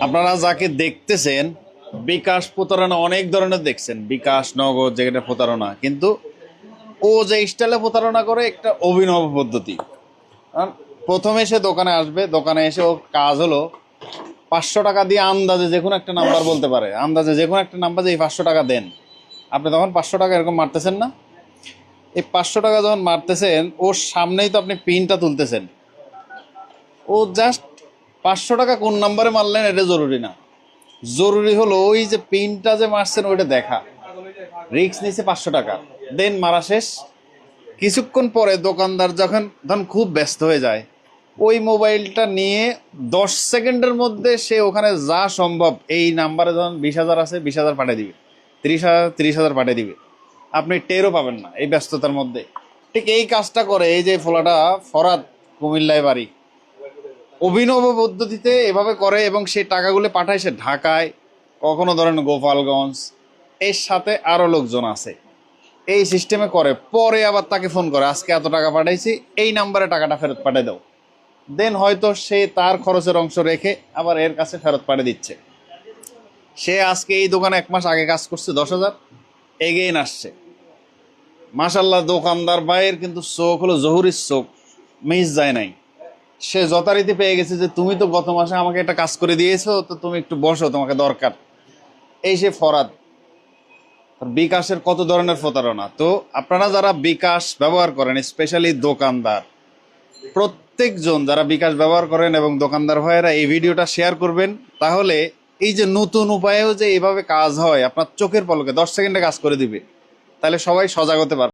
আপনারা যাকে দেখতেছেন বিকাশ প্রতারণা অনেক ধরনের দেখছেন, বিকাশ নগদ যেটা প্রতারণা, কিন্তু ও যে স্টাইলে প্রতারণা করে একটা অভিনব পদ্ধতি। কারণ প্রথমে সে দোকানে আসবে, দোকানে এসে ওর কাজ হলো 500 টাকা দিয়ে আন্দাজে যে কোনো একটা নাম্বার বলতে পারে, আন্দাজে যে কোনো একটা নাম্বার, যে এই 500 টাকা দেন। আপনি তখন 500 টাকা এরকম মারতেছেন না? এই 500 টাকা যখন মারতেছেন, ওর সামনেই তো আপনি পিনটা তুলতেছেন। ও জাস্ট 500 টাকা কোন নাম্বারে মারলেন এটা জরুরি না, জরুরি হলো ওই যে পিনটা যে মারছেন ওইটা দেখা। রিস্ক নিছে 500 টাকা, দেন মারা শেষ। কিছুক্ষণ পরে দোকানদার যখন ধরুন খুব ব্যস্ত হয়ে যায়, ওই মোবাইলটা নিয়ে 10 সেকেন্ডের মধ্যে সে ওখানে যা সম্ভব এই নাম্বারে যখন 20,000 আছে 20,000 পাঠিয়ে দিবে, 30,000 30,000 পাঠিয়ে দিবে। আপনি টেরও পাবেন না এই ব্যস্ততার মধ্যে। ঠিক এই কাজটা করে এই যে ফোলাটা ফরাদ, কুমিল্লায় বাড়ি, অভিনব পদ্ধতিতে এভাবে করে এবং সেই টাকাগুলো পাঠায় সে ঢাকায়, কখনো ধরেন গোপালগঞ্জ, এর সাথে আরও লোকজন আছে। এই সিস্টেমে করে, পরে আবার তাকে ফোন করে, আজকে এত টাকা পাঠাইছি, এই নাম্বারে টাকাটা ফেরত পাঠিয়ে দাও। দেন হয়তো সে তার খরচের অংশ রেখে আবার এর কাছে ফেরত পাঠিয়ে দিচ্ছে। সে আজকে এই দোকানে 1 মাস আগে কাজ করছে, 10,000 এগেইন আসছে। মাশাল্লাহ, দোকানদার ভাইয়ের কিন্তু চোখ হলো জহুরির চোখ, মিস যায় নাই। সে যথারীতি পেয়ে গেছে যে তুমি তো গত মাসে আমাকে একটা কাজ করে দিয়েছো, তো তুমি একটু বসো, তোমাকে দরকার। এই সে ফরাদ। বিকাশের কত ধরনের প্রতারণা। তো আপনারা যারা বিকাশ ব্যবহার করেন, স্পেশালি দোকানদার, প্রত্যেকজন যারা বিকাশ ব্যবহার করেন এবং দোকানদার ভাইয়েরা এই ভিডিওটা শেয়ার করবেন। তাহলে এই যে নতুন উপায়েও যে এইভাবে কাজ হয়, আপনার চোখের পলকে 10 সেকেন্ডে কাজ করে দিবে, তাহলে সবাই সজাগ হতে পারবে।